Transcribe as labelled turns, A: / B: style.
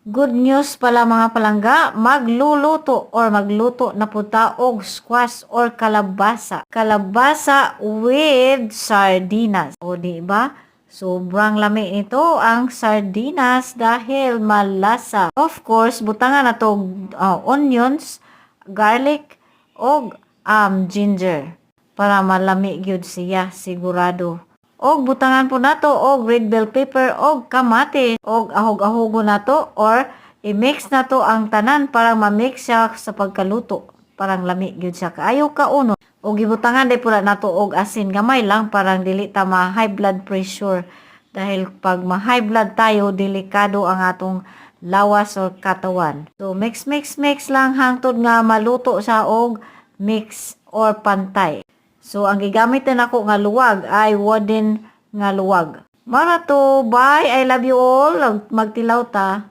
A: Good news pala mga palangga, magluto na punta og squash or kalabasa. Kalabasa with sardinas. O di ba? Sobrang lami ito ang sardinas dahil malasa. Of course, butangan na to onions, garlic, og ginger para malami gyud siya sigurado. Og butangan po nato og red bell pepper og kamatis og ahog-ahogo nato or i-mix nato ang tanan para ma-mix siya sa pagkaluto. Parang lami gyud siya kaayo kauno. Og gibutangan day pula nato og asin gamay lang parang dili ta ma high blood pressure. Dahil pag ma high blood tayo delikado ang atong lawas or katawan. So mix lang hangtod nga maluto sa og mix or pantay. So, ang gigamit na ako nga luwag ay wooden nga luwag. Mara to, bye! I love you all. Magtilaw ta.